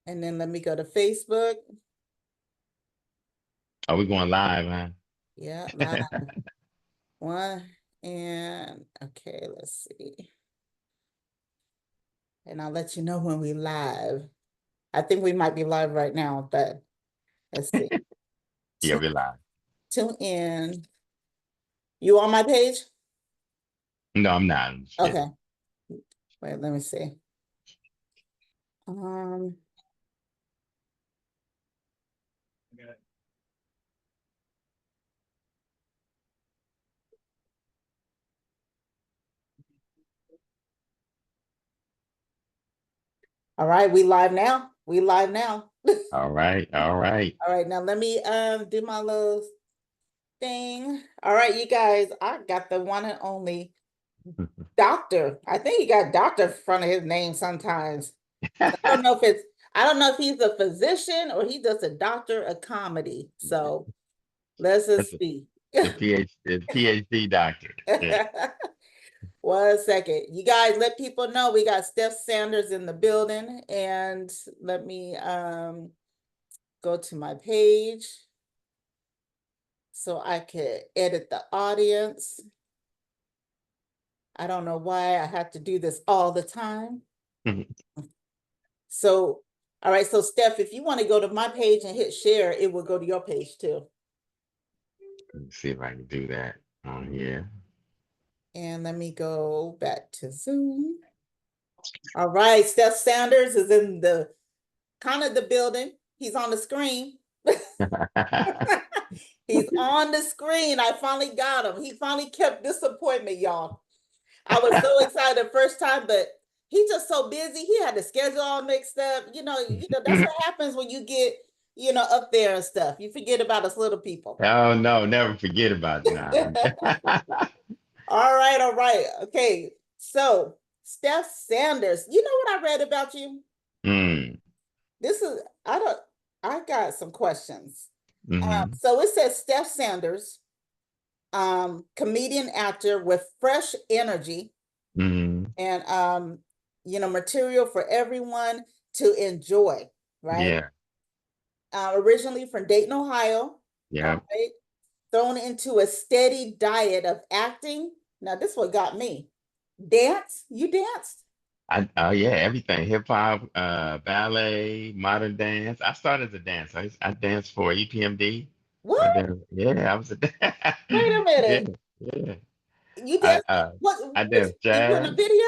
And then let me go to Facebook. Are we going live, huh? Yeah, live. One and okay, let's see. And I'll let you know when we live. I think we might be live right now, but let's see. Yeah, Tune, we're live. tune in. You on my page? No, I'm not. I'm just Okay. kidding. Wait, let me see. Um, all right, we live now. We live now. All right. All right. All right, now let me do my little thing. All right, you guys, I got the one and only doctor. I think he got doctor in front of his name sometimes. I don't know if it's I don't know if he's a physician or he's just a doctor of comedy. So let's That's just see. the PhD doctor. Yeah. 1 second. You guys let people know we got Steph Sanders in the building. And let me go to my page so I can edit the audience. I don't know why I have to do this all the time. So, all right. So, Steph, if you want to go to my page and hit share, it will go to your page too. Let me see if I can do that on here. And let me go back to Zoom. All right. Steph Sanders is in the kind of the building. He's on the screen. He's on the screen. I finally got him. He finally kept disappointment, y'all. I was so excited the first time, but he's just so busy. He had the schedule all mixed up. That's what happens when you get, up there and stuff. You forget about us little people. Oh no, never forget about now. All right, all right. Okay. So, Steph Sanders, you know what I read about you? Mm. This is I don't I got some questions. Hmm. So it says Steph Sanders, comedian actor with fresh energy Hmm. and material for everyone to enjoy, right? Yeah. Originally from Dayton, Ohio, all Yeah. right, thrown into a steady diet of acting. Now, this what got me. Dance? You danced? Oh yeah, everything. Hip hop, ballet, modern dance. I started as a dancer. I danced for EPMD. What? Yeah, I was a Wait a yeah, minute. yeah. You I danced? What? I Which, danced you in a jazz. video?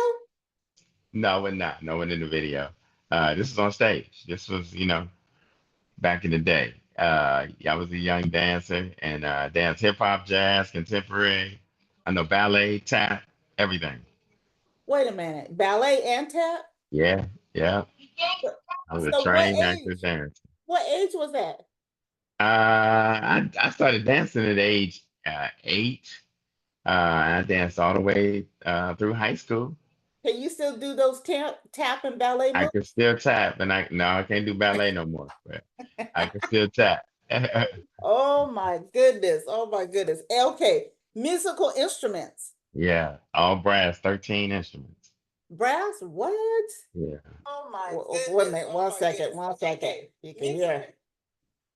No, we're not. No one in the video. This was on stage. This was, back in the day. I was a young dancer and danced hip hop, jazz, contemporary. I know ballet, tap, everything. Wait a minute. Ballet and tap? Yeah, yeah. I was a So what trained actor age? dancer. What age was that? I started dancing at age 8. I danced all the way through high school. Can you still do those tap and ballet I could moves? still tap, and I can't do ballet no more, but I can still tap. Oh my goodness. Oh my goodness. Okay. Musical instruments. Yeah, all brass, 13 instruments. Brass, what? Yeah. Oh my goodness. Wait a minute. Oh 1 second. Goodness. 1 second. Okay. You can hear.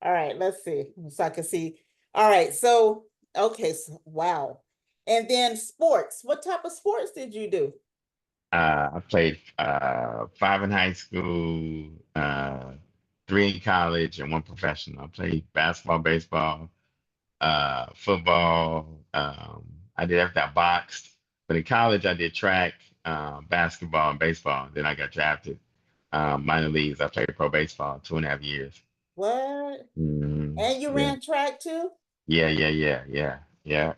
All right. Let's see. So I can see. All right. So, okay. So, wow. And then sports. What type of sports did you do? I played 5 in high school, 3 in college, and 1 professional. I played basketball, baseball, football. I did everything. I boxed, but in college I did track, basketball, and baseball. Then I got drafted minor leagues. I played pro baseball 2.5 years. What? And you Yeah, ran track too? yeah.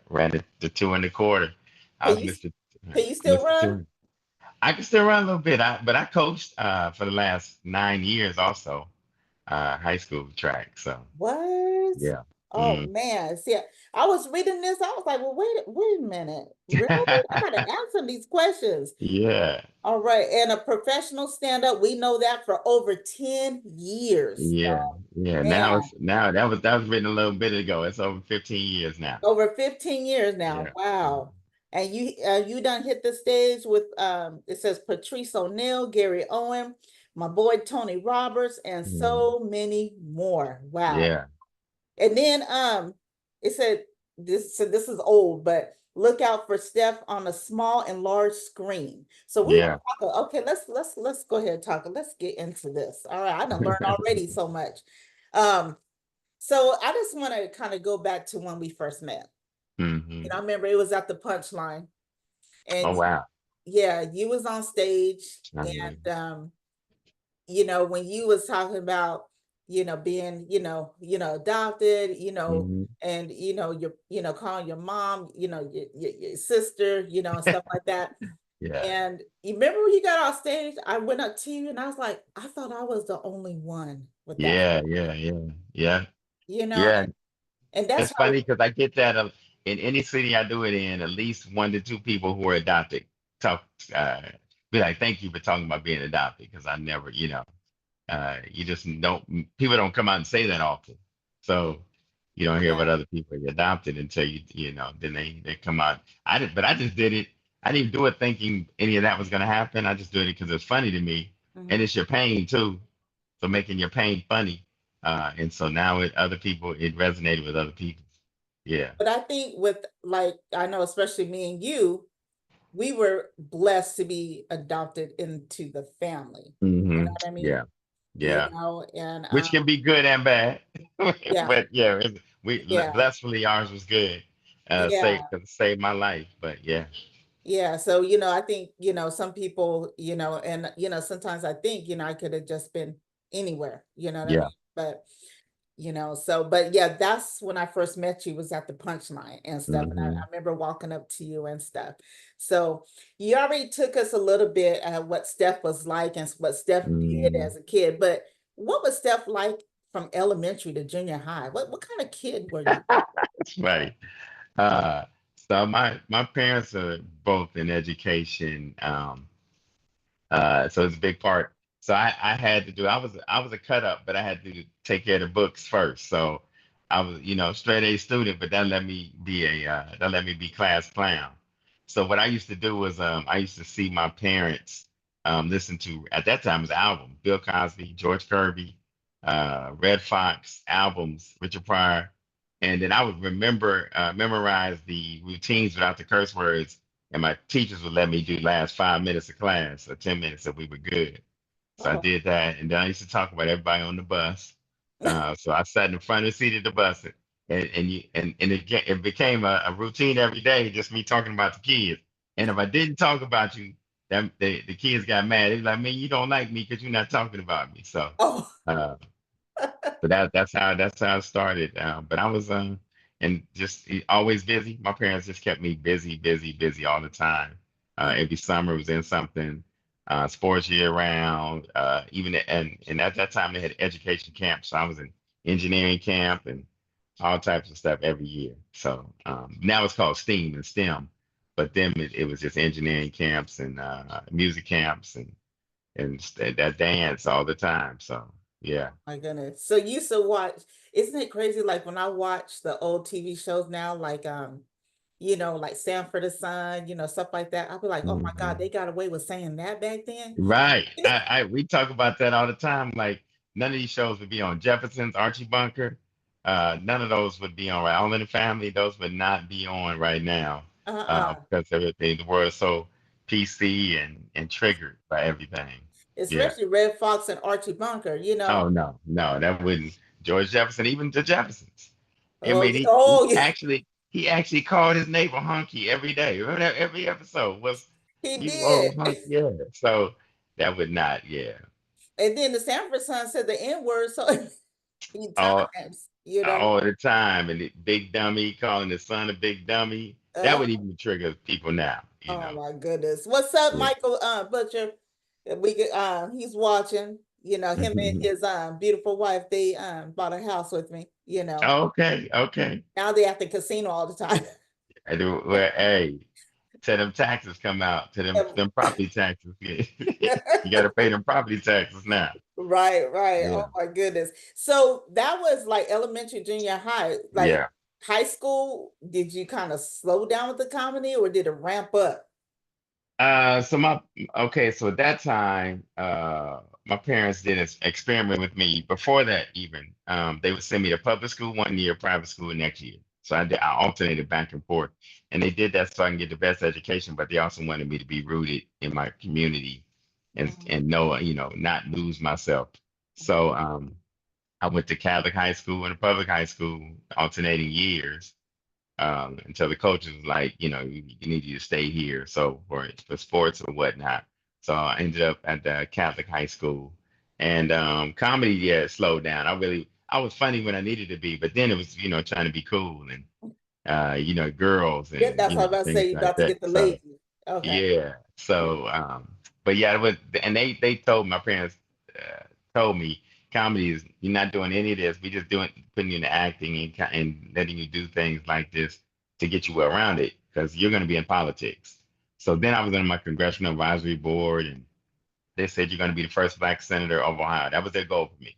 Ran the 2 1/4. I Can was you can you still Mr. run? 2. I can still run a little bit. But I coached for the last 9 years also, high school track. So What? yeah. Oh Mm. man. See, I was reading this. I was like, well, wait a minute. Really? I gotta answer these questions. Yeah. All right. And a professional stand-up, we know that for over 10 years. Yeah. Yeah. Man, Now that was written a little bit ago. It's over 15 years now. over 15 years now. Yeah. Wow. And you done hit the stage with it says Patrice O'Neill, Gary Owen, my boy Tony Roberts, and Mm. so many more. Wow. Yeah. And then it said this is old, but look out for Steph on a small and large screen. So we Yeah. want to talk. Okay, let's go ahead and talk. Let's get into this. All right, I done learned already so much. Um, so I just want to kind of go back to when we first met. Hmm. I remember it was at the Punchline, Oh, and wow. yeah, you was on stage, Mhm. and when you was talking about, being, adopted, Mhm. and you're, calling your mom, your sister, and stuff like that. Yeah. And you remember when you got off stage, I went up to you and I was like, I thought I was the only one with that, Yeah. Yeah. Yeah. Yeah. you know, Yeah. and that's It's how. funny because I get that in any city I do it in, at least 1 to 2 people who are adopted talk, uh, be like, thank you for talking about being adopted because I never, you just don't, people don't come out and say that often. So you don't hear about Yeah. other people you adopted until then they come out. But I just did it. I didn't do it thinking any of that was going to happen. I just did it because it's funny to me. And Mhm. it's your pain too. So making your pain funny. And so now other people, it resonated with other people. Yeah. But I think with, like, I know, especially me and you, we were blessed to be adopted into the family. You know Hmm. what I mean? Yeah. Yeah. And Which can be good and bad. yeah, But yeah, we yeah, blessedly ours was good. yeah, Saved my life. But yeah. yeah. So, I think, some people, and, sometimes I think, I could have just been anywhere, you know what I Yeah. mean? But, but yeah, that's when I first met you, was at the Punchline and stuff. And I Hmm. remember walking up to you and stuff. So you already took us a little bit at what Steph was like and what Steph did Hmm. as a kid. But what was Steph like from elementary to junior high? What kind of kid were you? That's funny. Uh, so my parents are both in education. So it's a big part. So I had to do. I was a cut up, but I had to take care of the books first. So I was, straight A student, but that let me be class clown. So what I used to do was I used to see my parents listen to, at that time, it was album, Bill Cosby, George Kirby, Red Fox albums, Richard Pryor, and then I would memorize the routines without the curse words, and my teachers would let me do last 5 minutes of class or 10 minutes if we were good. So I Oh, did that. And then I used to talk about everybody on the bus. So I sat in the front of the seat of the bus, and it became a routine every day, just me talking about the kids. And if I didn't talk about you, the kids got mad. They were like, man, you don't like me because you're not talking about me. So oh, uh, but that's how it started. But I was and just always busy. My parents just kept me busy, busy, busy all the time. Every summer was in something, sports year round. And at that time they had education camps. So I was in engineering camp and all types of stuff every year. So now it's called STEAM and STEM, but then it was just engineering camps and music camps and that dance all the time. So yeah. my goodness. So you used to watch, isn't it crazy? Like when I watch the old TV shows now, like like Sanford the Son, stuff like that. I'll be like, oh my God, Mhm. they got away with saying that back then. Right. We talk about that all the time. Like none of these shows would be on Jefferson's, Archie Bunker. None of those would be on right. All in the Family. Those would not be on right now Uh-uh. because everything the world is so PC and triggered by everything. Yeah. Especially Red Fox and Archie Bunker. Oh no, no, that wouldn't. George Jefferson, even the Jeffersons. I Oh, mean, yeah. he he Oh, yeah. actually he actually called his neighbor hunky every day. Remember that every episode was He you did. old hunky. Yeah. So that would not. Yeah. And then the Sanford Son said the N-word so many All times. all the time, and the big dummy calling his son a big dummy. That Uh, would even trigger people now. oh my goodness. What's up, Yeah. Michael Butcher? He's watching, him and his beautiful wife, they bought a house with me. Okay. Okay. Now they at the casino all the time. I do. Well, hey, till them taxes come out, to them property taxes. You got to pay them property taxes now. Right, right. Oh Yeah. my goodness. So that was like elementary, junior high. Like Yeah. high school, did you kind of slow down with the comedy or did it ramp up? So my okay, so at that time, my parents did an experiment with me before that even. They would send me to public school one year, private school next year. So I alternated back and forth. And they did that so I can get the best education, but they also wanted me to be rooted in my community Mhm. and know, not lose myself. So I went to Catholic high school and a public high school, alternating years, until the coach was like, you need you to stay here. So for sports or whatnot. So I ended up at the Catholic high school, and comedy, yeah, it slowed down. I was funny when I needed to be, but then it was, trying to be cool and girls Yeah, and that's what I was about to say. things You like about to that. get the So ladies. Okay. yeah. Yeah. So, but yeah, it was, and they told my parents, told me comedy is you're not doing any of this. We just doing putting you in acting and letting you do things like this to get you around it because you're going to be in politics. So then I was on my congressional advisory board, and they said you're going to be the first black senator of Ohio. That was their goal for me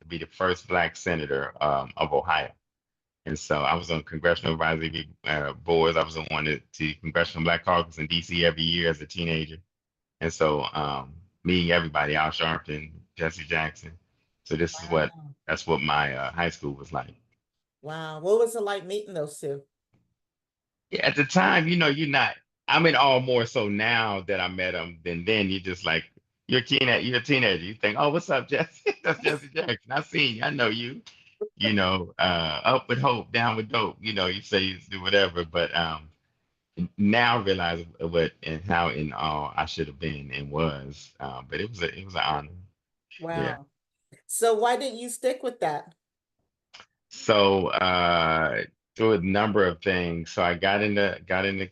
to be the first black senator of Ohio. And so I was on congressional advisory boards. I was on the Congressional Black Caucus in DC every year as a teenager. And so meeting everybody, Al Sharpton, Jesse Jackson. So Wow. that's what my high school was like. Wow. What was it like meeting those two? Yeah, at the time, you're not. I'm in all more so now that I met them than then. You're just like you're a teenager. You think, oh, what's up, Jesse? That's Jesse Jackson. I seen you. I know you. Up with hope, down with dope. You say you do whatever, but now I realize what and how in awe I should have been and was. But it was an honor. Yeah. Wow. So why didn't you stick with that? So through a number of things. So I got into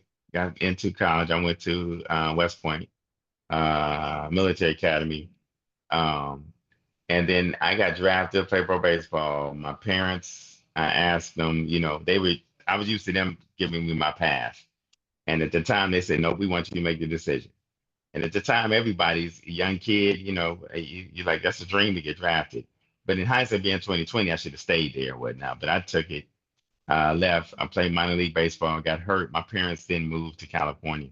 college. I went to West Point Military Academy. Um, and then I got drafted to play pro baseball. My parents, I asked them, I was used to them giving me my pass. And at the time they said, no, we want you to make the decision. And at the time, everybody's a young kid, you're like, that's a dream to get drafted. But in hindsight, being 2020, I should have stayed there or whatnot. But I took it, left. I played minor league baseball, got hurt. My parents then moved to California.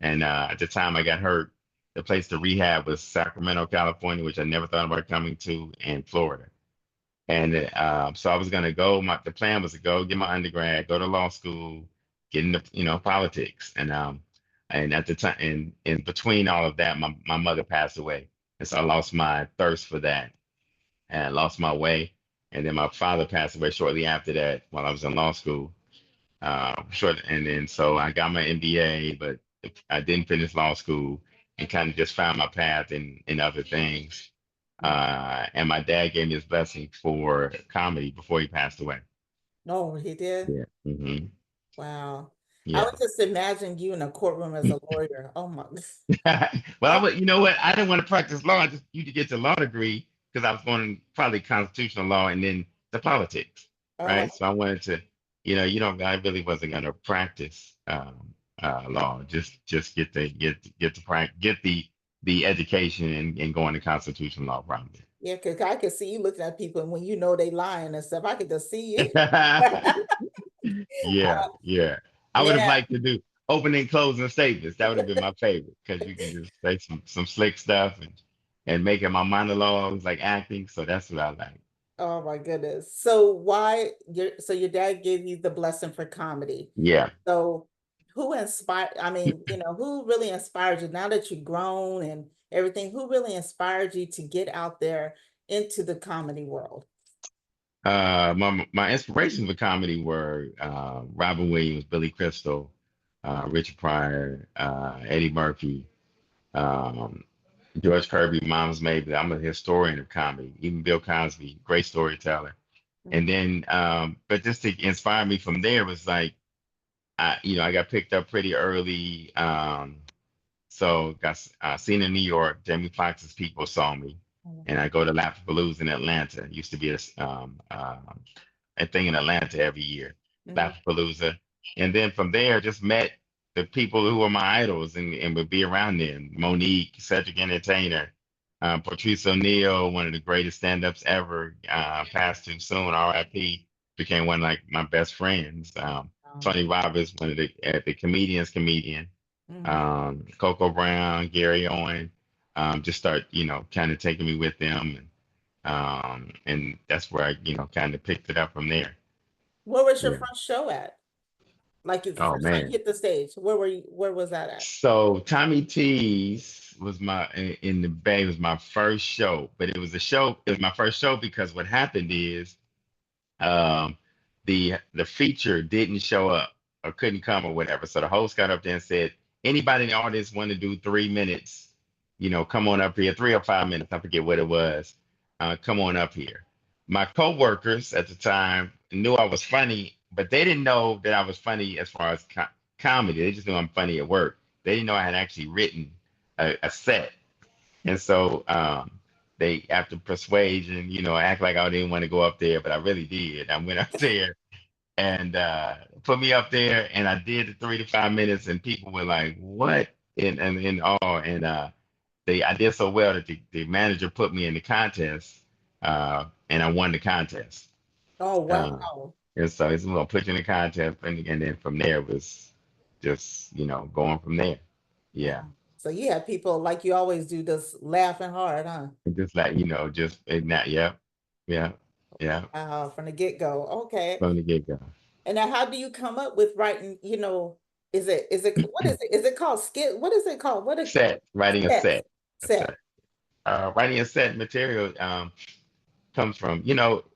And at the time I got hurt, the place to rehab was Sacramento, California, which I never thought about coming to, and Florida. And so I was going to go. The plan was to go get my undergrad, go to law school, get into politics, and at the time, and in between all of that, my mother passed away, and so I lost my thirst for that, and I lost my way. And then my father passed away shortly after that while I was in law school. And then so I got my MBA, but I didn't finish law school and kind of just found my path in other things. And my dad gave me his blessing for comedy before he passed away. No, he did. Yeah. Wow. I Yeah. would just imagine you in a courtroom as a lawyer. Oh my. Well, Oh, you know what? I didn't want to practice law. I just you to get the law degree because I was going probably constitutional law and then the politics, all right. right? So I wanted to, I really wasn't going to practice law. Just get the education and go into constitutional law probably. Yeah, because I could see you looking at people and when you know they lying and stuff, I could just see you. Yeah, yeah. I would have Yeah. liked to do opening closing statements. That would have been my favorite because you can just say some slick stuff and making my monologues like acting. So that's what I like. Oh my goodness. So why your dad gave you the blessing for comedy. Yeah. So who inspired, I mean, who really inspired you now that you've grown and everything, who really inspired you to get out there into the comedy world? My inspirations for comedy were Robin Williams, Billy Crystal, Richard Pryor, Eddie Murphy, um, George Kirby, Mom's Maid. I'm a historian of comedy. Even Bill Cosby, great storyteller. And Mhm. then, but just to inspire me from there was like, I got picked up pretty early. So got seen in New York. Jamie Foxx's people saw me, and I go to Lollapalooza in Atlanta. It used to be a thing in Atlanta every year, Mhm. Lollapalooza. And then from there, just met the people who were my idols and would be around them. Monique, Cedric Entertainer, Patrice O'Neill, one of the greatest stand-ups ever, passed too soon, RIP, became one of like my best friends. Um, Tony Robbins, one of the comedian, mhm. Coco Brown, Gary Owen. just start, kind of taking me with them, and that's where I, kind of picked it up from there. Where was your Yeah. first show at? Like the Oh first time you man. hit the stage, where were you? Where was that at? So Tommy T's was my in the Bay was my first show, but it was a show. It was my first show because what happened is um, the feature didn't show up or couldn't come or whatever. So the host got up there and said, anybody in the audience want to do 3 minutes, come on up here, 3 or 5 minutes, I forget what it was. Come on up here. My coworkers at the time knew I was funny, but they didn't know that I was funny as far as comedy. They just knew I'm funny at work. They didn't know I had actually written a set. And so they, after persuasion, act like I didn't want to go up there, but I really did. I went up there and put me up there, and I did the 3 to 5 minutes, and people were like, "What?" And in awe. And I did so well that the manager put me in the contest, and I won the contest. Oh, Uh, wow. and so it's gonna put you in the contest, and then from there was just going from there. Yeah. Wow. So you have people like you always do, just laughing hard, huh? And just like, just not, yeah, yeah, yeah, Wow, from the get-go. Okay. from the get-go. And now how do you come up with writing, is it what is it? Is it called skit? What is it called? What a Set, writing a set? set, a Set. set. Writing a set material comes from,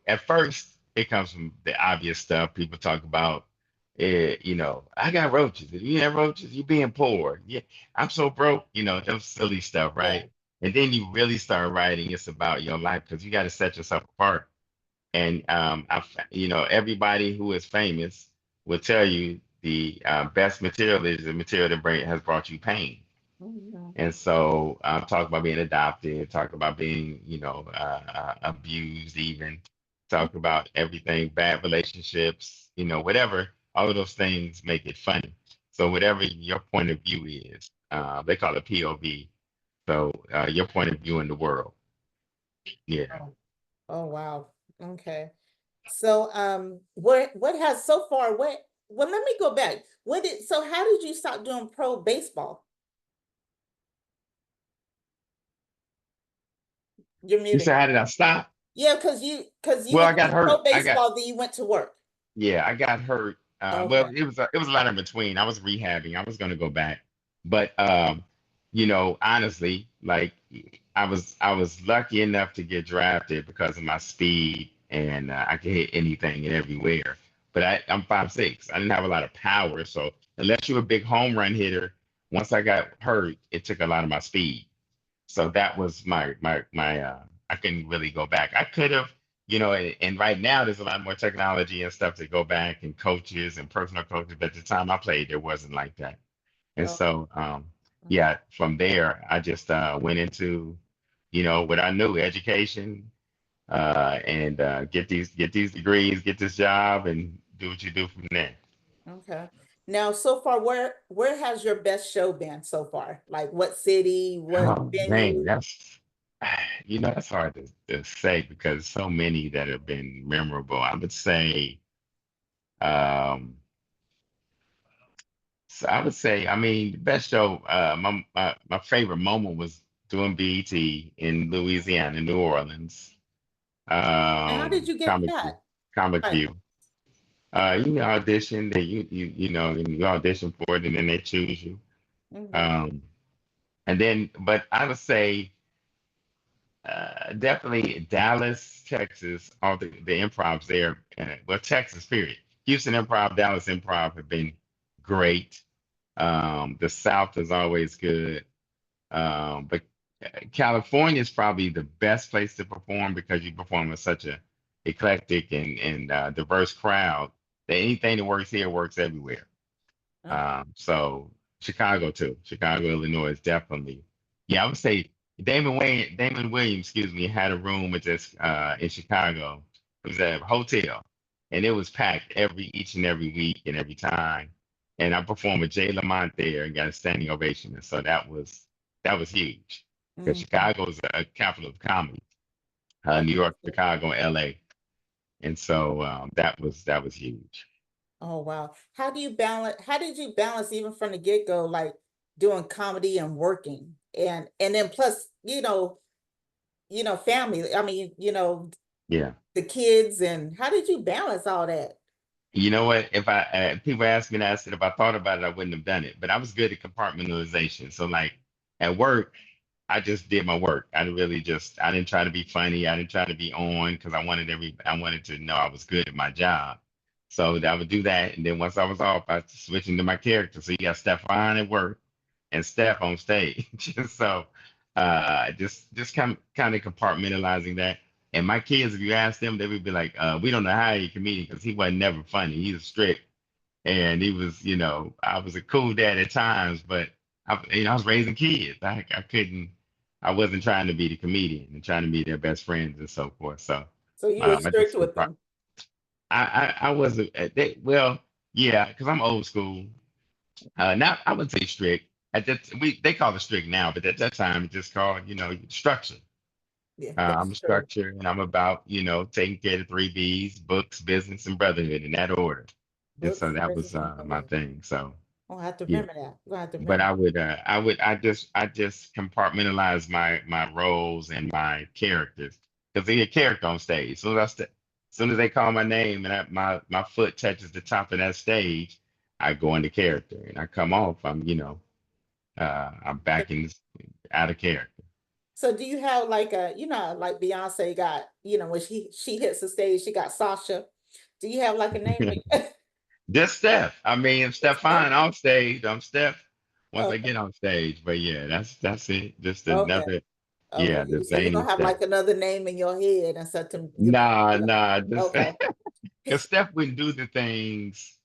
at first it comes from the obvious stuff people talk about. I got roaches. If you have roaches, you being poor. Yeah, I'm so broke. Those silly stuff, Yeah. right? And then you really start writing. It's about your life because you got to set yourself apart. And everybody who is famous will tell you the best material is the material that has brought you pain. Mhm. And so talk about being adopted, talk about being, abused, even talk about everything, bad relationships, whatever. All of those things make it funny. So whatever your point of view is, they call it POV. So your point of view in the world. Yeah. Oh, oh, wow. Okay. So what has so far what well let me go back. How did you stop doing pro baseball? You're You muted. said, how did I stop? Yeah, because you Well, were I got doing pro hurt. baseball, then you went to work. Yeah, I got hurt. Well, Okay. it was a lot in between. I was rehabbing. I was going to go back, but honestly, like I was lucky enough to get drafted because of my speed, and I could hit anything and everywhere. But I'm 5'6". I didn't have a lot of power, so unless you're a big home run hitter, once I got hurt, it took a lot of my speed. So that was my I couldn't really go back. I could have, and right now there's a lot more technology and stuff to go back and coaches and personal coaches. But at the time I played, there wasn't like that. And Oh, so mhm. yeah, from there I just went into, what I knew, education, and get these degrees, get this job, and do what you do from there. Okay. Now, so far, where has your best show been so far? Like what city, what Oh man, venue? that's that's hard to say because so many that have been memorable. I would say, um, I mean, the best show. My favorite moment was doing BET in Louisiana, in New Orleans. And how did you get Comic View, that? Comic Like, View. You audition. And you audition for it, and then they choose you. mhm, Um, and then, but I would say. Definitely Dallas, Texas, all the improvs there. Well, Texas, period. Houston Improv, Dallas Improv have been great. The South is always good. But California is probably the best place to perform because you perform with such a eclectic and diverse crowd that anything that works here works everywhere. okay, So Chicago too. Chicago, Illinois is definitely. Yeah, I would say Damon Williams, excuse me, had a room at this in Chicago. It was a hotel, and it was packed each and every week and every time. And I performed with Jay Lamont there and got a standing ovation. And so that was huge because mhm. Chicago is a capital of comedy. New York, Okay. Chicago, LA, and so that was huge. Oh, wow. How did you balance even from the get-go, like doing comedy and working? And then plus, family. I mean, Yeah. the kids, and how did you balance all that? You know what? If people ask me that, I said if I thought about it, I wouldn't have done it. But I was good at compartmentalization. So like at work, I just did my work. I didn't try to be funny. I didn't try to be on because I wanted to know I was good at my job. So I would do that. And then once I was off, I switched into my character. So you got Stefan at work and Steph on stage. So just kind of compartmentalizing that. And my kids, if you ask them, they would be like, we don't know how he comedian because he wasn't never funny. He was strict. And he was, I was a cool dad at times, but I was raising kids. I couldn't, I wasn't trying to be the comedian and trying to be their best friends and so forth. So So you were I strict just, with them. I wasn't, well, yeah, because I'm old school. Now I would say strict. They call it strict now, but at that time it just called, structure. Yeah, I'm that's true. structured and I'm about, taking care of the three B's, books, business, and brotherhood in that order. And so Books, that was business, and my brotherhood. thing. So Oh, I have to yeah. remember that. I'm gonna have to But remember. I just compartmentalize my roles and my characters because they a character on stage. Soon as they call my name and my foot touches the top of that stage, I go into character and I come off. I'm back in out of character. So do you have like like Beyonce got, when she hits the stage, she got Sasha. Do you have like a name? Just Steph. I mean, It's Steph? Stefan on stage. I'm Steph once I Okay. get on stage. But yeah, that's it. Just Okay. another, yeah, Okay. the So you same don't have Steph. like another name in your head and such Nah, just okay. because Steph wouldn't do the things,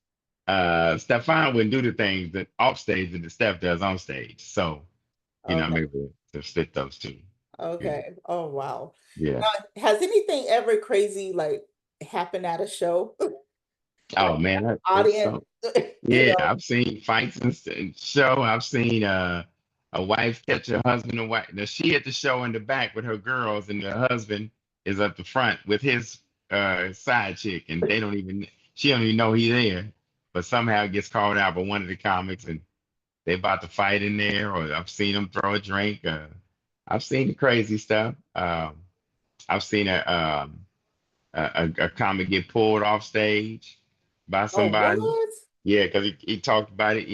Stefan wouldn't do the things that off stage that Steph does on stage. So, I'm Okay. able to split those two. Yeah. Okay. Oh wow. Yeah. Has anything ever crazy like happened at a show? Oh Like man, it's audience, so you yeah. know? I've seen fights and show. I've seen a wife catch her husband and wife. Now she at the show in the back with her girls, and the husband is up the front with his side chick, and she don't even know he's there, but somehow it gets called out by one of the comics, and they about to fight in there, or I've seen them throw a drink. I've seen the crazy stuff. I've seen a comic get pulled off stage by Oh, somebody. what? Yeah, because he talked about it.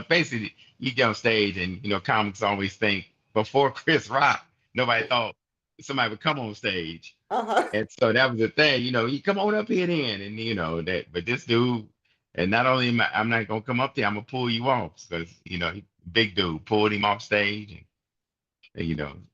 Basically, you get on stage, and comics always think before Chris Rock, nobody thought somebody would come on stage, Uh-huh. and so that was the thing. You come on up here then, and that. But this dude, and not only I'm not gonna come up there, I'm gonna pull you off because big dude pulled him off stage, and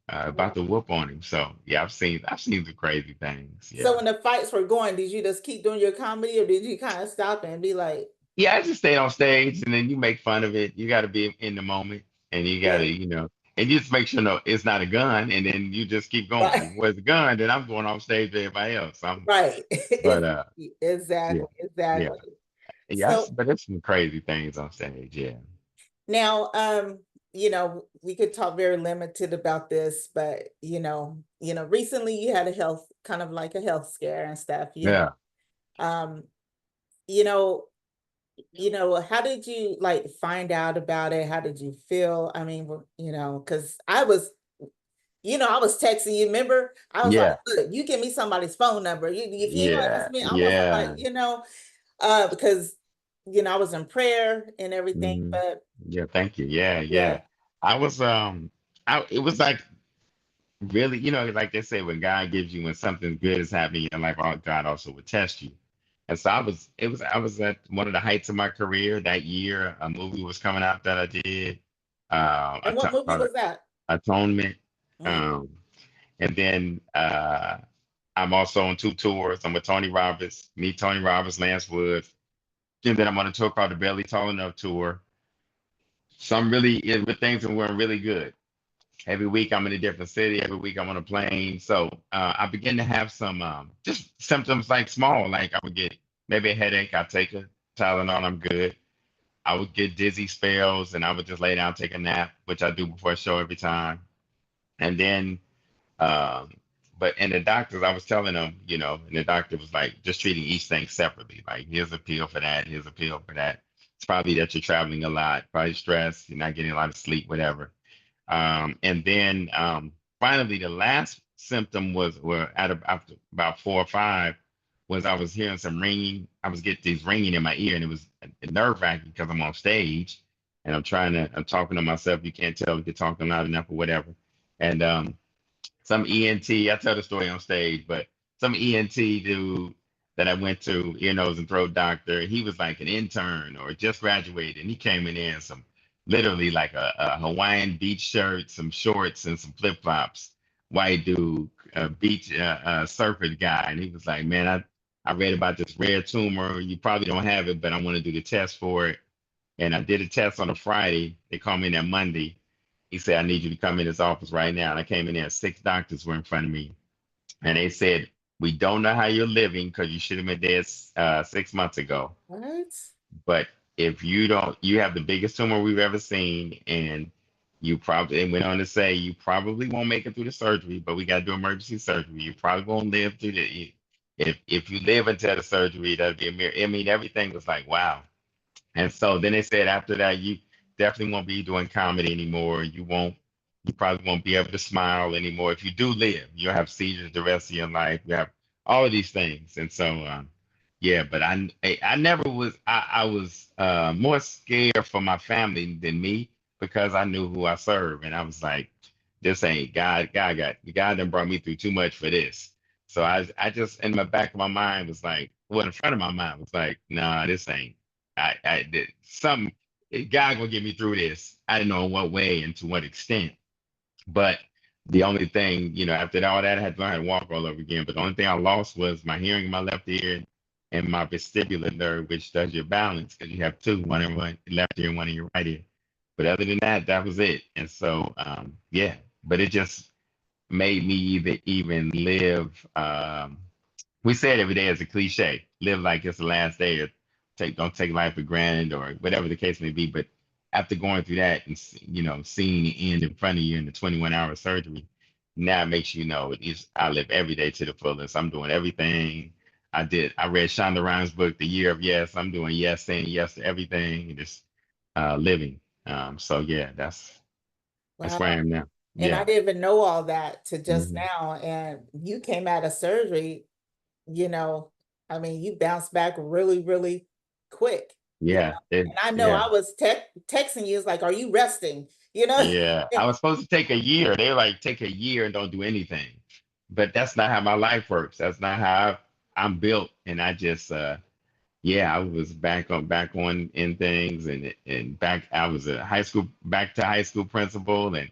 about to whoop on him. So yeah, I've seen the crazy things. So Yeah. when the fights were going, did you just keep doing your comedy or did you kind of stop and be like, Yeah, I just stayed on stage and then you make fun of it. You got to be in the moment and you got yeah, to, and you just make sure no, it's not a gun and then you just keep going. right, If it was a gun, then I'm going off stage with everybody else. right. But yeah, Exactly, yeah, exactly. yes, So but there's some crazy things on stage. Yeah, now, we could talk very limited about this, but recently you had a health kind of like a health scare and stuff. yeah, Um, you know, how did you like find out about it? How did you feel? I mean, because I was texting you. Remember, I was like, yeah, "Look, you give me somebody's phone number. If you ain't gonna yeah, answer me, I want somebody." yeah. Because I was in prayer and everything. hmm But Yeah, thank you. Yeah, yeah, yeah. I was it was like really, like they say, when something good is happening in your life, God also would test you. And so I was at one of the heights of my career that year. A movie was coming out that I did, and what movie called was that? Atonement. Mm. Um, and then I'm also on two tours. I'm with Tony Roberts, me, Tony Roberts, Lance Woods. And then I'm on a tour called the Barely Tall Enough Tour. So I'm really, things are going really good. Every week I'm in a different city. Every week I'm on a plane. So I begin to have some just symptoms like small, like I would get maybe a headache. I take a Tylenol, I'm good. I would get dizzy spells and I would just lay down, take a nap, which I do before a show every time. And then, um, but and the doctors, I was telling them, and the doctor was like just treating each thing separately. Like here's a pill for that, here's a pill for that. It's probably that you're traveling a lot, probably stress, you're not getting a lot of sleep, whatever. And then finally, the last symptom was, well, after about 4 or 5, was I was hearing some ringing. I was getting these ringing in my ear, and it was nerve wracking because I'm on stage and I'm talking to myself. You can't tell if you're talking loud enough or whatever. And some ENT. I tell the story on stage, but some ENT dude that I went to, ear, nose, and throat doctor, he was like an intern or just graduated, and he came in there in some literally like a Hawaiian beach shirt, some shorts, and some flip flops. White dude, beach surfer guy, and he was like, "Man, I read about this rare tumor. You probably don't have it, but I want to do the test for it." And I did a test on a Friday. They called me in that Monday. He said, "I need you to come in his office right now." And I came in there, 6 doctors were in front of me. And they said, "We don't know how you're living because you should have been dead 6 months ago. What? But if you don't, you have the biggest tumor we've ever seen. And you probably," and went on to say, "You probably won't make it through the surgery, but we got to do emergency surgery. You probably won't live through the, if you live until the surgery, that'd be a miracle." I mean, everything was like, wow. And so then they said after that, you definitely won't be doing comedy anymore. You probably won't be able to smile anymore. If you do live, you'll have seizures the rest of your life. You have all of these things. And so, yeah, but I never was, I was more scared for my family than me because I knew who I serve. And I was like, this ain't God done brought me through too much for this. So I just, in the back of my mind was like, well, in front of my mind was like, nah, this ain't. I did something. God gonna get me through this. I didn't know in what way and to what extent. But the only thing, after all that, I had to learn how to walk all over again. But the only thing I lost was my hearing in my left ear and my vestibular nerve, which does your balance because you have two, one in one left ear and one in your right ear. But other than that, that was it. And so, yeah. But it just made me even live. We say it every day as a cliche, live like it's the last day, or don't take life for granted, or whatever the case may be. But after going through that and seeing the end in front of you in the 21-hour surgery, now it makes you know it is. I live every day to the fullest. I'm doing everything I did. I read Shonda Rhimes' book, The Year of Yes. I'm doing yes, saying yes to everything, and just living. So yeah, that's where I Wow. am now. And I Yeah. didn't even know all that to just Mhm. now. And you came out of surgery, you know, I mean, you bounced back really, really quick, Yeah. And I know Yeah. I was texting you, it's like, are you resting? Yeah, I was supposed to take a year. They were like, take a year and don't do anything. But that's not how my life works. That's not how I'm built. And I just, yeah, I was back on in things, and back. I was back to high school principal, and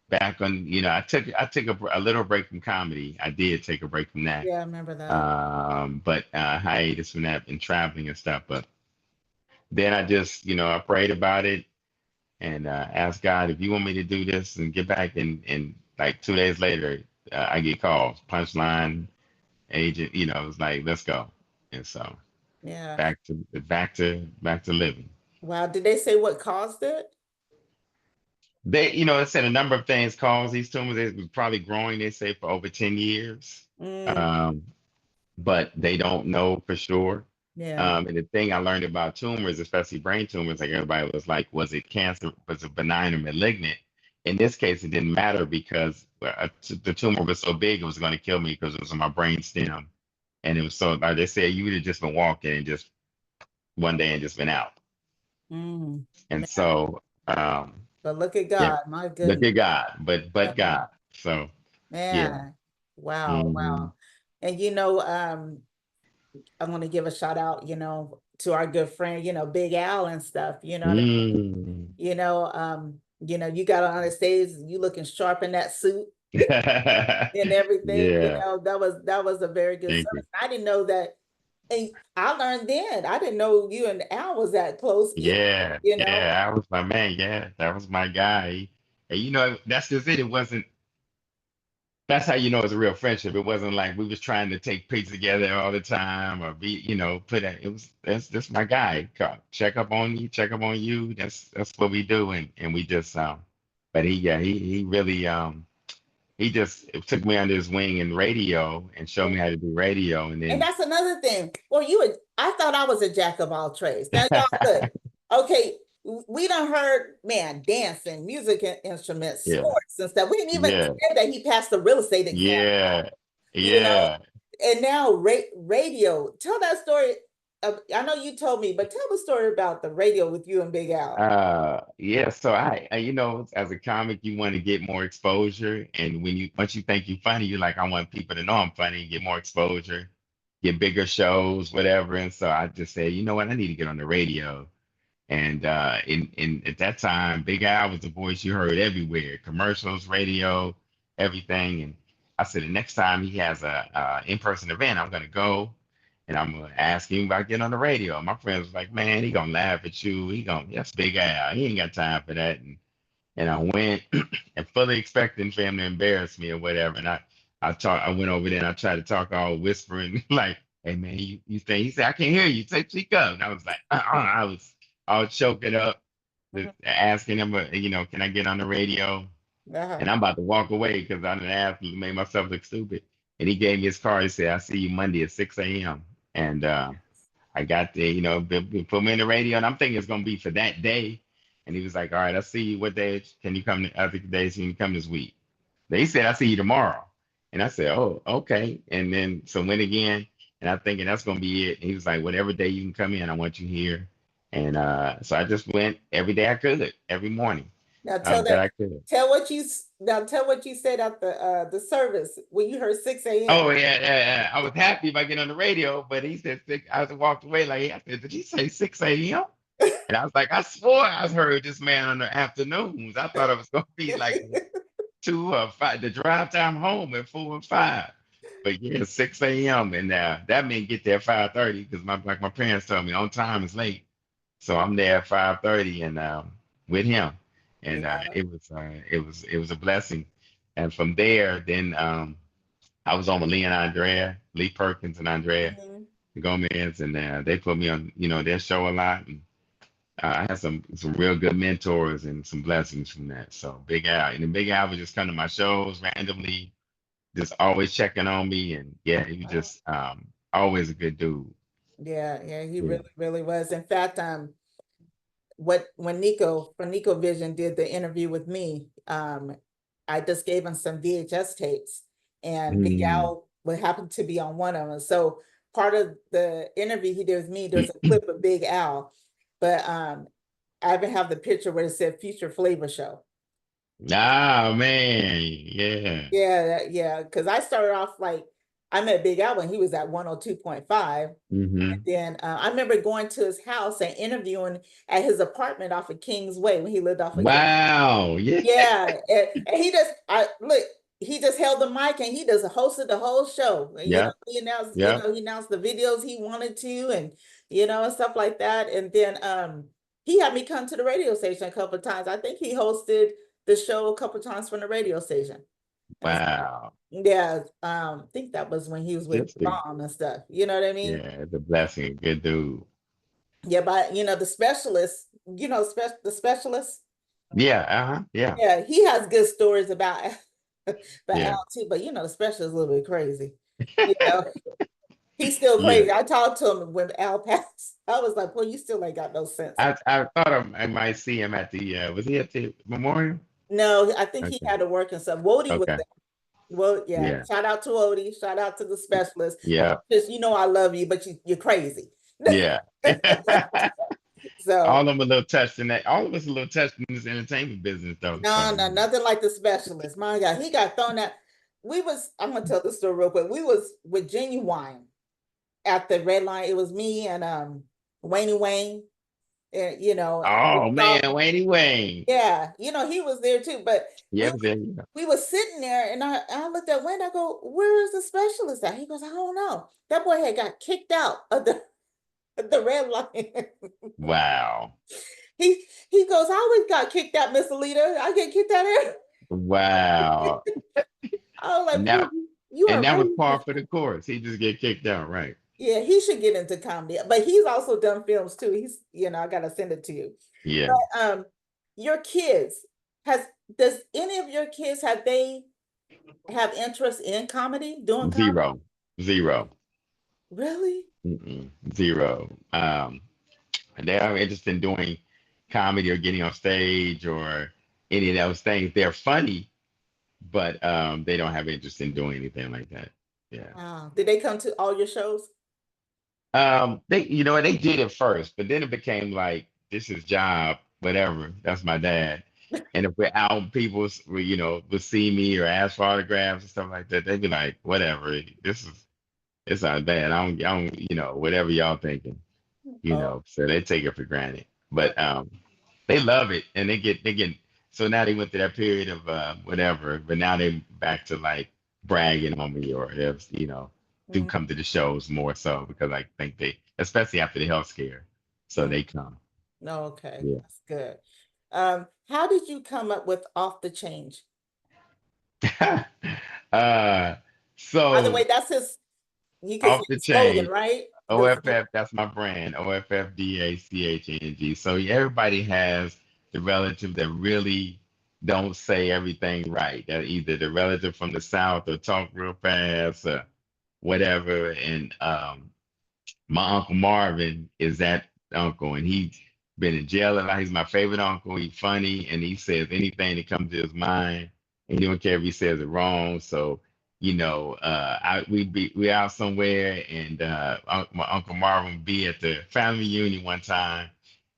back on. I took a little break from comedy. I did take a break from that. Yeah, I remember that. But hiatus from that and traveling and stuff. But then I just, I prayed about it and ask God if you want me to do this and get back. And like 2 days later, I get calls, punchline agent. It was like, let's go. And so Yeah. back to living. Wow. Did they say what caused it? It said a number of things caused these tumors. It was probably growing, they say, for over 10 years. Mm, Um, but they don't know for sure. yeah. And the thing I learned about tumors, especially brain tumors, like everybody was like, was it cancer? Was it benign or malignant? In this case, it didn't matter because the tumor was so big, it was going to kill me because it was on my brain stem. And it was so, like they said, you would have just been walking and just one day and just been out. And Man, so, but look at yeah, God. My look goodness. at God, but Man, God. So, yeah. man. Wow. Hmm. Wow. And I want to give a shout out, to our good friend, Big Al and stuff, what I mean? Mm. You got on the stage, you looking sharp in that suit and everything, Yeah, that was a very good thank you. service. I didn't know that. And I learned then. I didn't know you and Al was that close either, Yeah, you yeah, know. that was my man. Yeah, that was my guy. And that's just it. It wasn't. That's how you know it's a real friendship. It wasn't like we was trying to take pics together all the time or it was that's my guy. Check up on you, check up on you. That's what we do, and we just But he really he just took me under his wing in radio and showed me how to do radio, and And then that's another thing. Well, I thought I was a jack of all trades. Now, y'all, look, okay. we done heard, man, dancing, music instruments, Yeah, sports and stuff. We didn't even yeah, say that he passed the real estate exam, yeah, you know. yeah. And now radio. Tell that story. I know you told me, but tell the story about the radio with you and Big Al. Yeah, so you know, as a comic, you want to get more exposure, and when you once you think you're funny, you're like, I want people to know I'm funny, get more exposure, get bigger shows, whatever. And so I just said, you know what, I need to get on the radio. And in at that time, Big Al was the voice you heard everywhere, commercials, radio, everything. And I said, the next time he has a in-person event, I'm gonna go and I'm gonna ask him about getting on the radio. My friends was like, man, he gonna laugh at you. That's Big Al. He ain't got time for that. And I went and fully expecting for him to embarrass me or whatever. And I went over there and I tried to talk all whispering, like, hey man, you say, he said, I can't hear you. Say, speak up. And I was like, I was all choking up, Mhm. asking him, you know, can I get on the radio? Uh-huh. And I'm about to walk away because I didn't ask and made myself look stupid. And he gave me his card. He said, I see you Monday at 6 a.m. And I got there, you know, put me in the radio, and I'm thinking it's gonna be for that day. And he was like, "All right, I'll see you. What day can you come? The other days can you come this week?" They said, "I'll see you tomorrow." And I said, "Oh, okay." And then so went again, and I'm thinking that's gonna be it. And he was like, "Whatever day you can come in, I want you here." And so I just went every day I could, every morning Now tell that that. I could. Tell what you said at the service when you heard 6 a.m. Oh yeah. I was happy if I get on the radio, but he said six. I walked away like I said, "Did he say 6 a.m.?" And I was like, I swore I heard this man on the afternoons. I thought it was gonna be like 2 or 5, the drive time home at 4 and 5. But yeah, 6 a.m. and that meant get there at 5:30 because my parents told me on time is late. So I'm there at 5:30 and with him. And Yeah. it was a blessing. And from there, then I was on with Lee and Andrea, Lee Perkins and Andrea Mhm. Gomez, and they put me on, you know, their show a lot. And I had some real good mentors and some blessings from that. So Big Al, and then Big Al would just come to my shows randomly, just always checking on me, and yeah, he was just always a good dude. Yeah, yeah, he Yeah. really, really was. In fact, what when Nico from Nico Vision did the interview with me, I just gave him some VHS tapes, and Big Mm. Al would happen to be on one of them. So part of the interview he did with me, there's a clip of Big Al, but I even have the picture where it said Future Flavor Show. Ah man, yeah. Yeah, yeah, because I started off like I met Big Al when he was at 102.5. And Hmm. then I remember going to his house and interviewing at his apartment off of Kings Way when he lived off of King. Wow. Yeah. Yeah, and he just I look, he just held the mic and he just hosted the whole show. And, Yep. Yep. he announced the videos he wanted to, and and stuff like that. And then he had me come to the radio station a couple of times. I think he hosted the show a couple of times from the radio station. And so, Wow. yeah, I think that was when he was with Just a Bomb and stuff. You know what I mean? yeah, it's a blessing. Good dude. Yeah, but the specialist, the specialist, Yeah. Uh-huh. Yeah. yeah, he has good stories about about Yeah. Al too, but the specialist is a little bit crazy. You know, he's still Yeah. crazy. I talked to him when Al passed. I was like, well, you still ain't got no sense. I thought I might see him at the was he at the memorial? No, I think he Okay. had to work and stuff. Wody was Okay. there. Well, yeah. Yeah. Shout out to Wody. Shout out to the specialist. Yeah. Just I love you, but you're crazy. Yeah. All So of them a little touched in that. All of us a little touched in this entertainment business though. no, So no, nothing like the specialist. My God, he got thrown out. I'm gonna tell this story real quick. We was with Genuine at the red line. It was me and Wayne Wayne. And we oh man, saw, Wayne. yeah, he was there too. But Yeah, but then, yeah. we was sitting there and I looked at Wayne, I go, where is the specialist at? He goes, I don't know. That boy had got kicked out of the red line. Wow. He goes, I always got kicked out, Miss Alita. I get kicked out there. Wow. I was like, And boy, that you and are that was par racist. for the course. He just get kicked out, right? Yeah, he should get into comedy, but he's also done films too. I gotta send it to you. Yeah. But your kids has does any of your kids have interest in comedy, doing comedy? Zero. Zero. Really? Mm-mm. Zero. And they are interested in doing. comedy or getting on stage or any of those things. They're funny, but they don't have interest in doing anything like that. Yeah. Wow. Did they come to all your shows? They, you know, they did it first, but then it became like this is job, whatever. That's my dad. And if we're out, people, you know, would see me or ask for autographs and stuff like that. They'd be like, whatever. It's not bad. I don't, you know, whatever y'all thinking, you Oh, know. So they take it for granted, but they love it, and they get. So now they went through that period of whatever, but now they back to like bragging on me or if you know do mm, come to the shows more so because I think they, especially after the health scare, so mm. they come. No, okay, Yeah. that's good. How did you come up with off the change? uh, By the way, so that's you could say off the slogan, chain. right? OFF, that's my brand. OFFDACHNG. So yeah, everybody has the relative that really don't say everything right. That either the relative from the South or talk real fast or whatever. And my Uncle Marvin is that uncle, and he's been in jail a lot. He's my favorite uncle. He's funny, and he says anything that comes to his mind, and he don't care if he says it wrong. So, you know, we out somewhere, and my Uncle Marvin would be at the family reunion one time,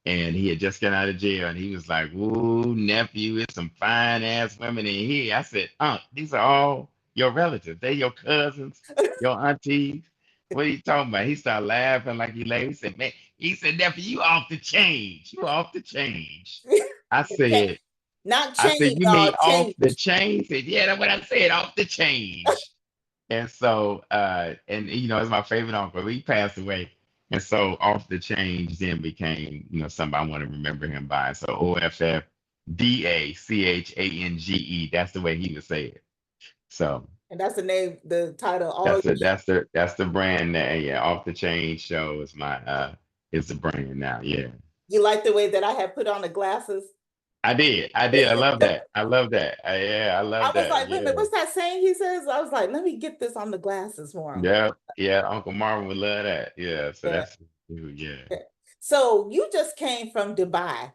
and he had just gotten out of jail, and he was like, "Ooh, nephew, it's some fine ass women in here." I said, these are all your relatives. They're your cousins, your aunties. What are you talking about? He started laughing like he laughed. He said, man, he said, nephew, you off the change. You off the change. I Cha- said, Not I said, change, you mean dog, off change. the chain? He said, yeah, that's what I said, off the change. And so, and you know, it's my favorite uncle. He passed away. And so off the change then became, you know, something I want to remember him by. So OFFDACHANGE. That's the way he would say it. So And that's the name, the title, all of your that's the brand that yeah, off the chain show is the brand now. Yeah. You like the way that I had put on the glasses? I did. I did. I love that. I love that. Yeah, I I love was that. like, wait a minute, Yeah. what's that saying he says? I was like, let me get this on the glasses for him. Yeah. Yeah. Uncle Marvin would love that. Yeah. So Yeah. that's yeah. Yeah. So you just came from Dubai.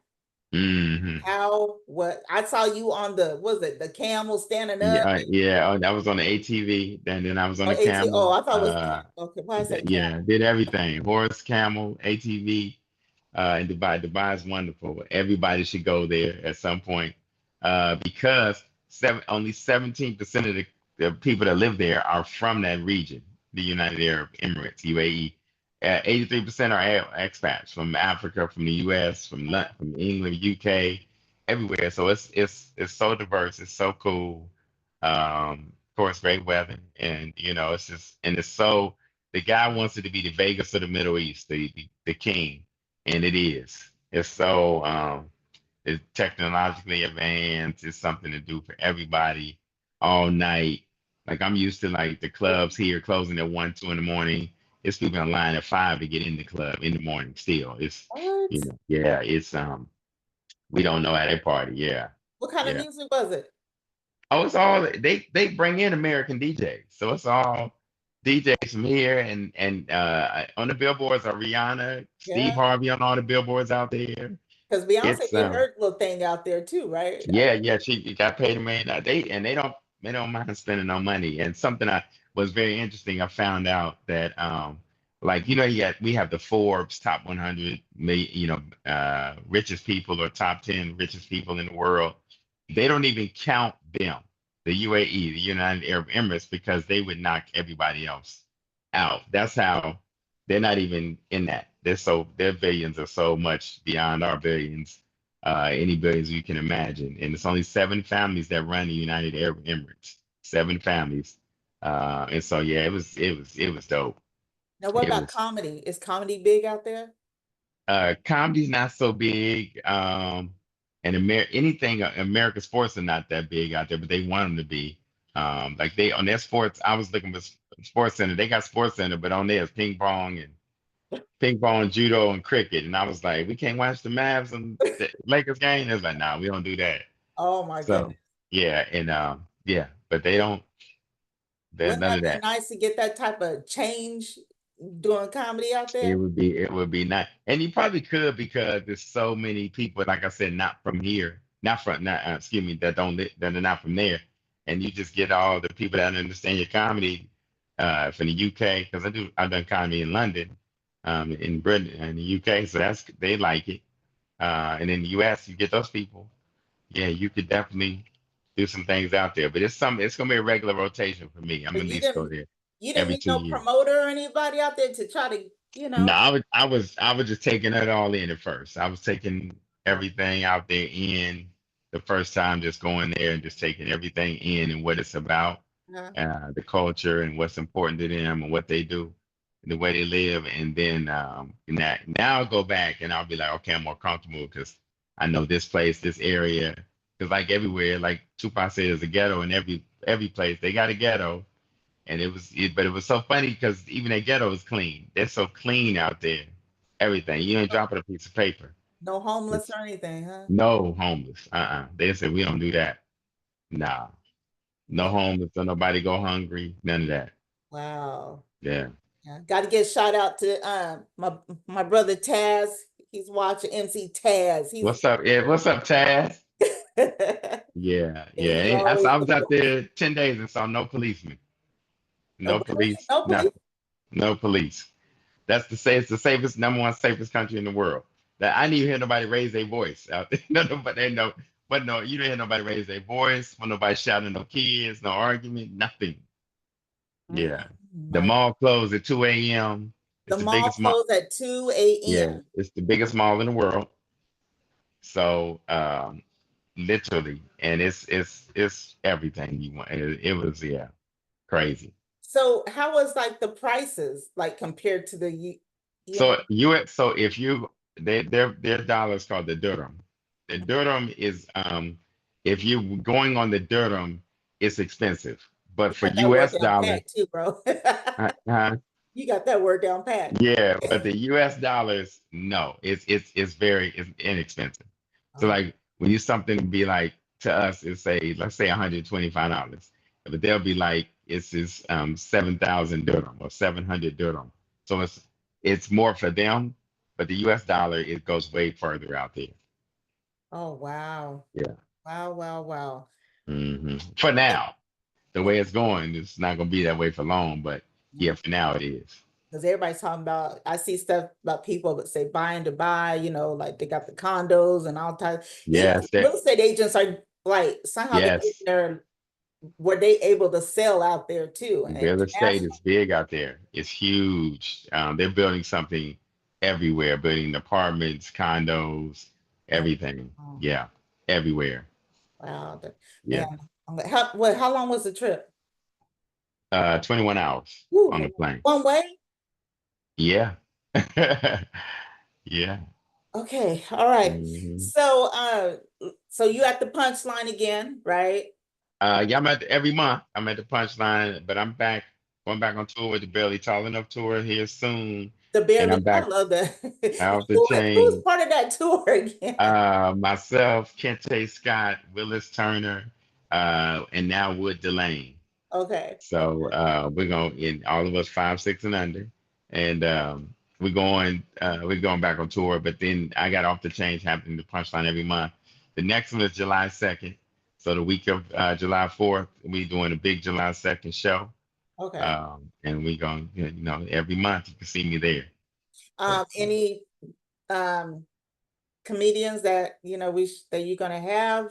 Hmm. How, what? I saw you on the, was it the camel standing up? Yeah, yeah. Oh, that was on the ATV. Then I was on Or the AT, oh, camel. I thought it was, okay, why is that camel? Yeah, did everything. Horse, camel, ATV. In Dubai. Dubai is wonderful. Everybody should go there at some point because only 17% of the people that live there are from that region, the United Arab Emirates, UAE. 83% are expats from Africa, from the US, from England, UK, everywhere. So it's so diverse. It's so cool. Of course, great weather, and you know it's just and it's so the guy wants it to be the Vegas of the Middle East, the king, and it is. It's so it's technologically advanced. It's something to do for everybody all night. Like I'm used to like the clubs here closing at 1, 2 in the morning. It's people in line at 5 to get in the club in the morning. Still, it's What? you know yeah. It's we don't know how they party. Yeah, What kind of yeah. music was it? Oh, it's all they bring in American DJs, so it's all DJs from here and on the billboards are Rihanna, Steve Yeah. Harvey on all the billboards out there. Because Beyonce It's did her little thing out there too, right? yeah, she got paid a million. They don't mind spending no money. And something I was very interesting. I found out that like you know we have the Forbes top 100 richest people or top 10 richest people in the world. They don't even count them, the UAE, the United Arab Emirates, because they would knock everybody else out. That's how they're not even in that. Their billions are so much beyond our billions, any billions you can imagine. And it's only 7 families that run the United Arab Emirates. 7 families. And so yeah, it was dope. Now, what It about was comedy? Is comedy big out there? comedy's not so big. And anything American sports are not that big out there, but they want them to be. Like they on their sports, I was looking for Sports Center. They got Sports Center, but on theirs ping pong, judo, and cricket. And I was like, we can't watch the Mavs and the Lakers game. It's like, nah, we don't do that. Oh my So goodness. yeah, and yeah, but they don't. They're Wouldn't none that of be that. nice to get that type of change, doing comedy out It there? would be it would be nice, and you probably could because there's so many people, like I said, not from here, not from not excuse me, that don't that are not from there, and you just get all the people that understand your comedy from the UK because I've done comedy in London, in Britain and the UK, so that's they like it, and in the US you get those people. Yeah, you could definitely do some things out there, but it's gonna be a regular rotation for me. I'm But at least go there you didn't every meet two no years. promoter or anybody out there to try to, No, I was just taking it all in at first. I was taking uh, everything out there in the first time, just going there and just taking everything in and what it's about, uh, the culture and what's important to them and what they do, and the way they live. And then now I'll go back and I'll be like, okay, I'm more comfortable because I know this place, this area. Because like everywhere, like Tupac said, there's a ghetto in every place. They got a ghetto, and but it was so funny because even the ghetto is clean. They're so clean out there. Everything. You ain't dropping a piece of paper. no homeless It's or anything, huh? no homeless. They said we don't do that. Nah. No Yeah. homeless, so nobody go hungry. None of that. Wow. Yeah. Yeah. Got to give shout out to my brother Taz. He's watching MC Taz. He's What's up? Yeah, what's up, Taz? and Yeah, yeah. he's And always I was out there 10 days and saw no policemen. No police, no police. nothing. No police. It's the safest, number one safest country in the world. That I didn't even hear nobody raise their voice out there. No, but they know, but no, you didn't hear nobody raise their voice. When nobody shouting, no kids, no argument, nothing. Mm, Yeah, the my, mall closed at 2 a.m. the It's the mall biggest mall. closed at 2 Yeah, a.m. it's the biggest mall in the world. So literally, and it's everything you want. It was yeah, crazy. So how was like the prices like compared to the you know, So if you their dollar is called the dirham. The dirham is if you going on the dirham, it's expensive. But you for got that word US down dollars, pat too, bro. uh, You got that word down pat. yeah, but the US dollars, no, it's inexpensive. So Oh, like when you something be like to us, it's say let's say $125, but they'll be like it's 7,000 dirham or 700 dirham. So it's more for them, but the US dollar it goes way further out there. oh wow. Yeah. Wow, wow, wow. For Yeah, now, the way it's going, it's not gonna be that way for long, but yeah, for now it is. because everybody's talking about, I see stuff about people that say buying to buy, like they got the condos and all types. Even Yes, that real estate agents are like somehow they get yes. there, were they able to sell out there too? And Real estate international. is big out there. It's huge. They're building something everywhere, building apartments, condos, Oh, everything. oh, Yeah, everywhere. wow. Yeah. Man, how long was the trip? 21 hours on the Woo, plane. one way? Yeah. Yeah. Okay, all right. hmm So you at the punchline again, right? Yeah, I'm every month. I'm at the punchline, but I'm back, going back on tour with the Barely Tall Enough tour here soon. The And barely, I'm I back love that. out the Who's chain. part of that tour again? Myself, Kente Scott, Willis Turner, and now Wood Delane. Okay, So okay, we're going in all of us 5, 6 and under, and we're going back on tour. But then I got off the change happening the punchline every month. The next one is July 2nd. So the week of July 4th, we doing a big July 2nd show. okay. And we going, every month you can see me there. But Any um comedians that that you're gonna have,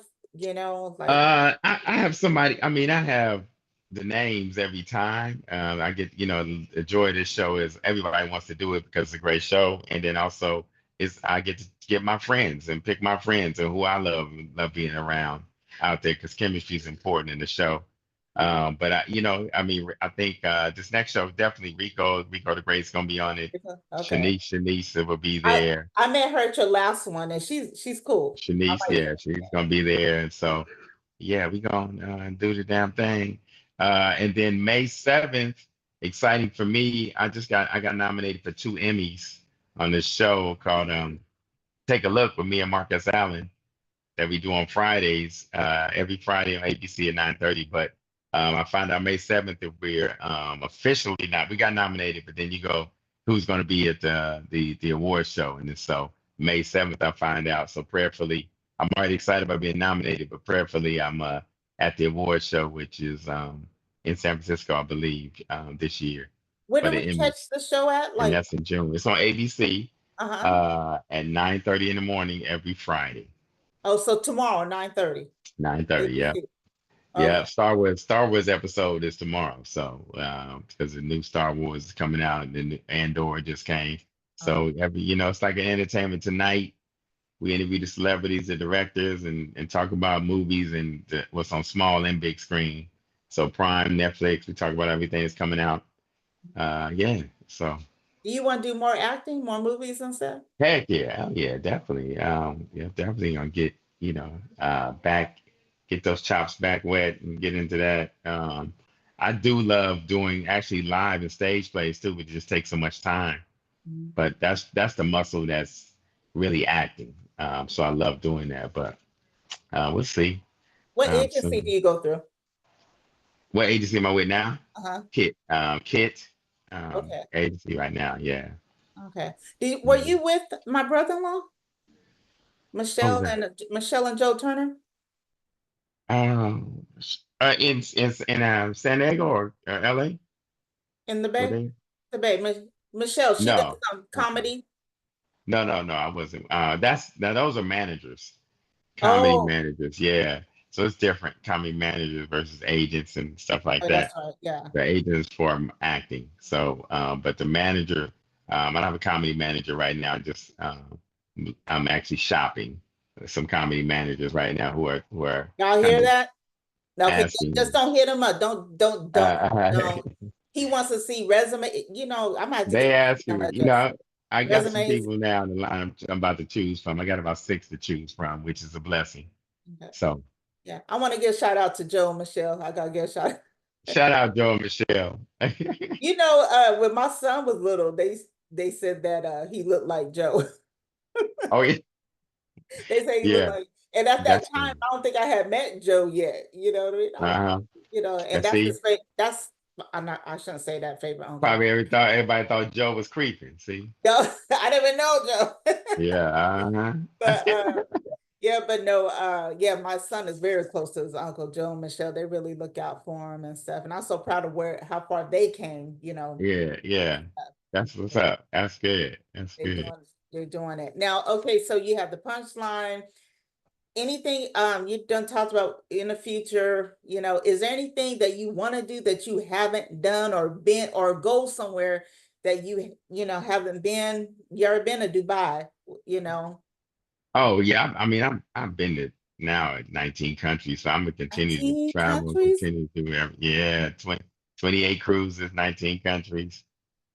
like I have somebody. I mean, I have the names every time. I get, the joy of this show is everybody wants to do it because it's a great show, and then also is I get to get my friends and pick my friends and who I love being around out there because chemistry is important in the show. But I mean, I think this next show definitely Rico the Great's gonna be on it. okay. Shanice will be I there. I met her at your last one and she's cool. I Shanice, like yeah, she's gonna be there, and so yeah, we gonna do the damn thing. And then May 7th, exciting for me. I got nominated for 2 Emmys on this show called Take a Look with me and Marcus Allen that we do on Fridays, every Friday on ABC at 9:30. But I found out May 7th that we're officially not. We got nominated, but then you go. who's going to be at the award show, and so May 7th I find out. So prayerfully, I'm already excited about being nominated, but prayerfully I'm at the award show, which is in San Francisco, I believe, this year Where for do the we catch Emmys, the show at? and Like, that's in June. It's on ABC uh-huh. at 9:30 in the morning every Friday. Oh, so tomorrow, 9:30, 9:30, yeah. ABC. Yeah, Okay. Star Wars episode is tomorrow. So because the new Star Wars is coming out, and then the Andor just came. Uh, So it's like an entertainment tonight. We interview the celebrities, the directors, and talk about movies and what's on small and big screen. So Prime, Netflix, we talk about everything that's coming out. Yeah. So do you want to do more acting, more movies and stuff? heck yeah, hell yeah, definitely. Yeah, definitely gonna get, back, get those chops back wet and get into that. I do love doing actually live and stage plays too, but it just takes so much time. Mhm. But that's the muscle that's really acting. So I love doing that. But we'll see. What agency do Soon. you go through? What agency am I with now? Uh-huh. Kit, Okay. agency right now. Yeah. Okay. Were Mhm. you with my brother-in-law, What was that? Michelle and Joe Turner Um, in San Diego or LA? in the Were Bay? they? The Bay. Michelle, she does No. Uh-uh. comedy. No, I wasn't. That's now those are managers, comedy Oh, managers. Yeah. So it's different, comedy managers versus agents and stuff like oh, that's that. right. Yeah. The agents for acting. So, but the manager, I don't have a comedy manager right now. Just I'm actually shopping some comedy managers right now who are Y'all kind hear of that? No, okay, asking just me. don't hit him up. Uh, Don't. He wants to see resume. I might have to get They ask him me, address. I got some Resumes. people now in the line I'm about to choose from. I got about six to choose from, which is a blessing. Okay. So Yeah, I want to give a shout out to Joe and Michelle. I gotta give a shout. shout out Joe and Michelle. When my son was little, they said that he looked like Joe. Oh yeah, They say he looked yeah, like, and at that that's time, funny. I don't think I had met Joe yet. You know what I mean? Uh-huh. And And that's see, his favorite. That's I'm not. I shouldn't say that favorite uncle. everybody thought Joe was creeping. See, No, I didn't even know Joe. yeah, But uh-huh. yeah, but no, yeah, my son is very close to his uncle Joe and Michelle. They really look out for him and stuff. And I'm so proud of how far they came. Yeah, yeah. That's what's Yeah, up. That's good. That's they're good. doing they're doing it now. Okay, so you have the punchline. Anything you done talked about in the future? Is there anything that you want to do that you haven't done or been or go somewhere that haven't been? You ever been to Dubai? You know, Oh yeah, I mean I've been to now at 19 countries, so I'm gonna continue to 19 travel and countries. continue to do yeah, 28 cruises, 19 countries.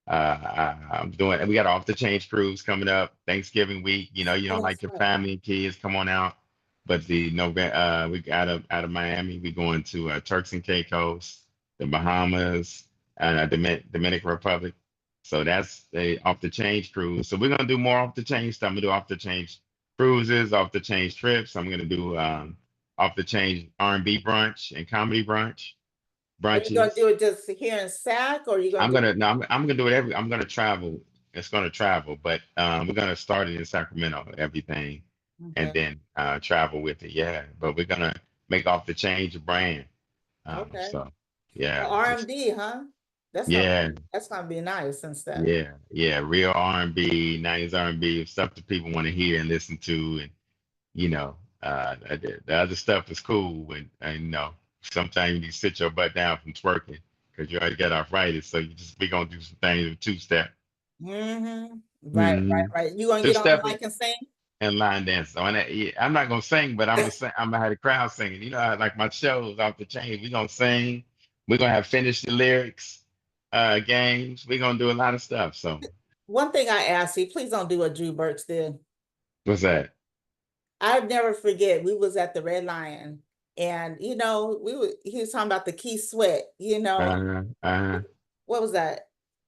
I'm doing, we got off the change cruise coming up Thanksgiving week. You Oh, don't like that's your right. family and kids, come on out. But the November, we out of Miami, we going to Turks and Caicos, the Bahamas, and Dominican Republic. So that's a off the change cruise. So we're gonna do more off the change stuff. I'm gonna do off the change cruises, off the change trips. I'm gonna do off the change R&B brunch and comedy Are you gonna brunches. do it just here in SAC, or are you gonna I'm do gonna no, I'm gonna do it I'm gonna travel. It's gonna travel, but we're gonna start it in Sacramento, everything, and okay? then travel with it. Yeah, but we're gonna make off the change brand. Okay. So The yeah, just RMD, huh? That's gonna yeah, be that's gonna be nice and stuff. yeah, real R&B, 90s R&B, stuff that people want to hear and listen to, and you know, the other stuff is cool, and sometimes you need to sit your butt down from twerking because you already got arthritis, so we gonna do some things with two step. Right, right, Mm-hmm. right. You gonna Two get on the step mic and sing? and line dance. So yeah, I'm not gonna sing, but I'm gonna have the crowd singing. Like my shows off the chain. We gonna sing. We're gonna have finish the lyrics, games. We're gonna do a lot of stuff. So One thing I asked you, please don't do what Drew Burks did. what's that? I'll never forget. We was at the Red Lion, and he was talking about the Key Sweat. What was that?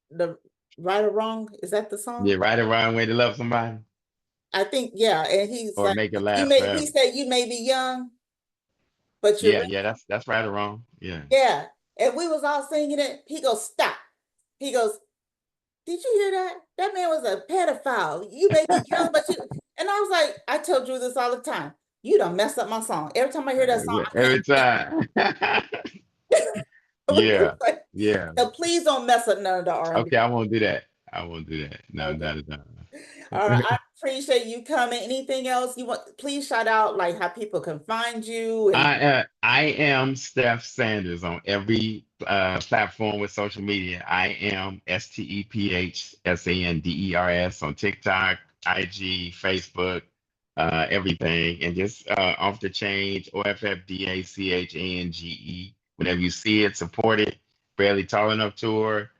The Right or Wrong? Is that the Yeah, song? right or wrong way to love somebody, I think, yeah. And he's or like, make it you last may he forever. said you may be young, but you're Yeah, rich. yeah, that's right or wrong. Yeah. Yeah. And we was all singing it. He goes, stop. He goes, did you hear that? That man was a pedophile. You may be young, but you, and I was like, I tell Drew this all the time. You done messed up my song. Every time I hear that song, I can't Every time. Yeah, like, yeah. so please don't mess up none of the R&B. Okay, I won't do that. I won't do that. No, Okay. not at All right. all. I appreciate you coming. Anything else you want? Please shout out like how people can find you and I am Steph Sanders on every platform with social media. I am STEPHSANDERS on TikTok, IG, Facebook, everything, and just off the change OFFDACHANGE. Whenever you see it, support it. Barely Tall Enough tour.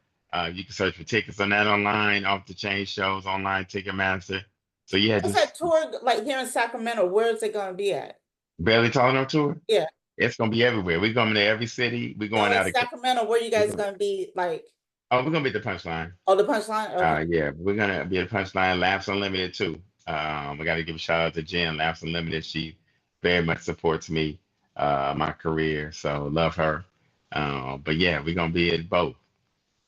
You can search for tickets on that online. Off the Chain shows online, Ticketmaster. So yeah, what's just that tour like here in Sacramento? Where's it gonna be at? Barely Tall Enough tour. Yeah. It's gonna be everywhere. We're going to every city. We're No, going in out of. Sacramento, where you We're guys going, gonna be like we're gonna be at the Punchline. oh the punchline? Okay. Yeah, we're gonna be at the Punchline. Laughs Unlimited too. We got to give a shout out to Jen, Laughs Unlimited. She very much supports me, my career. So love her. But yeah, we're gonna be at both.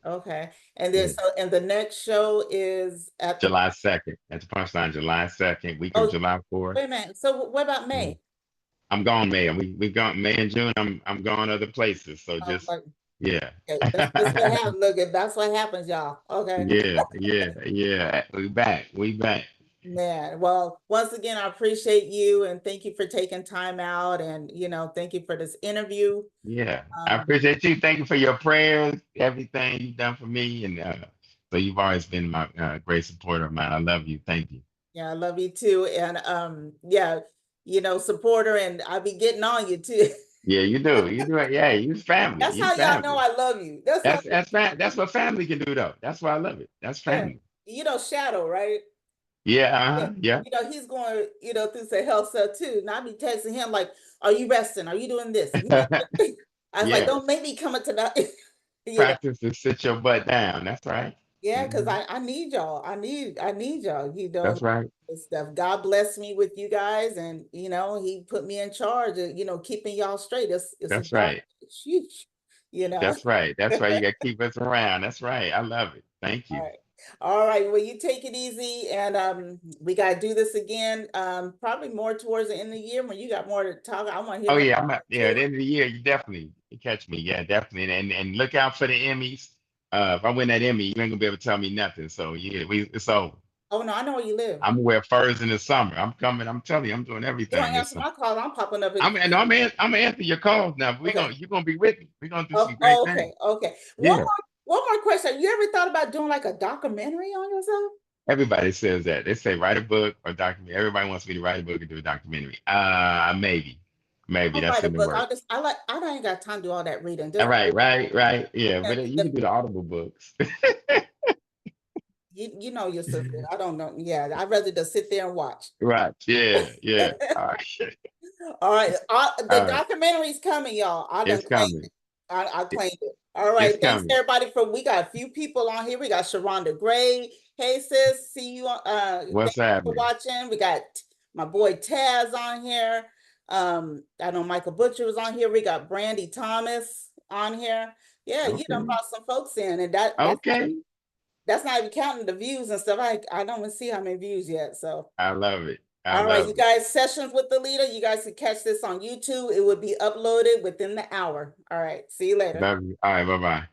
Okay. And then Yeah. so and the next show is at the July 2nd at the Punchline. July 2nd, week of oh July 4th. wait a minute. So what about Mhm. May? I'm gone May. We gone May and June. I'm going other places. So just Like yeah. okay, that's what happens. Look, that's what happens, y'all. Okay. Yeah. We back. We back. Man, well, once again, I appreciate you and thank you for taking time out and thank you for this interview. Yeah. I Um, appreciate you. Thank you for your prayers, everything you've done for me. And so you've always been my great supporter of mine. I love you. Thank you. yeah, I love you too. And yeah, supporter and I'll be getting on you too. Yeah, you do. You do it. Yeah, you family. That's You how y'all know family. I love you. That's how That's what family can do though. That's why I love it. That's yeah. family. Shadow, right? Yeah, Yeah. yeah. He's going, through some health stuff too. And I'll be texting him like, are you resting? Are you doing this? I was like, Yeah. don't make me come into that, you know. Practice to sit your butt down. That's right. Yeah, because Mhm. I need y'all. I need y'all, That's right. this stuff. God bless me with you guys, and he put me in charge of, keeping y'all straight. It's a That's job. right. It's huge, you know. That's right. That's why you got to keep us around. That's right. I love it. Thank All you. right. All right. Well, you take it easy, and we gotta do this again. Probably more towards the end of the year when you got more to talk. I want to hear Oh more yeah, yeah. At too. the end of the year, you catch me. Yeah, definitely. And look out for the Emmys. If I win that Emmy, you ain't gonna be able to tell me nothing. So yeah, it's over. Oh no, I know where you live. I'm gonna wear furs in the summer. I'm coming. I'm telling you, I'm doing You don't everything this answer summer. my call. I'm popping up. I'm gonna answer your calls now. But Okay. you're gonna be with me. We're gonna do some great Oh, things. okay. Okay. Yeah. One more question. You ever thought about doing like a documentary on yourself? Everybody says that. They say write a book or document. Everybody wants me to write a book and do a documentary. Maybe I'll that's write a in the book. works. I ain't got time to do all that reading. All Just right. Yeah, but you the, can do the Audible books. you know your sister. I don't know. Yeah, I'd rather just sit there and watch. Right. Yeah. All right. All right. The All right. documentary's coming, y'all. I done It's claimed coming. it. I It- claimed it. All It's right. Thanks coming. everybody for we got a few people on here. We got Sharonda Gray. Hey sis, see you thank What's you for happening? watching. We got my boy Taz on here. I know Michael Butcher was on here. We got Brandy Thomas on here. Yeah, you done Okay. brought some folks in, and Okay. that's not even counting the views and stuff. I don't even see how many views yet. So I love it. I all right, you love it. guys, sessions with the leader. You guys can catch this on YouTube. It will be uploaded within the hour. All right, see you later. Love you. All right. Bye bye.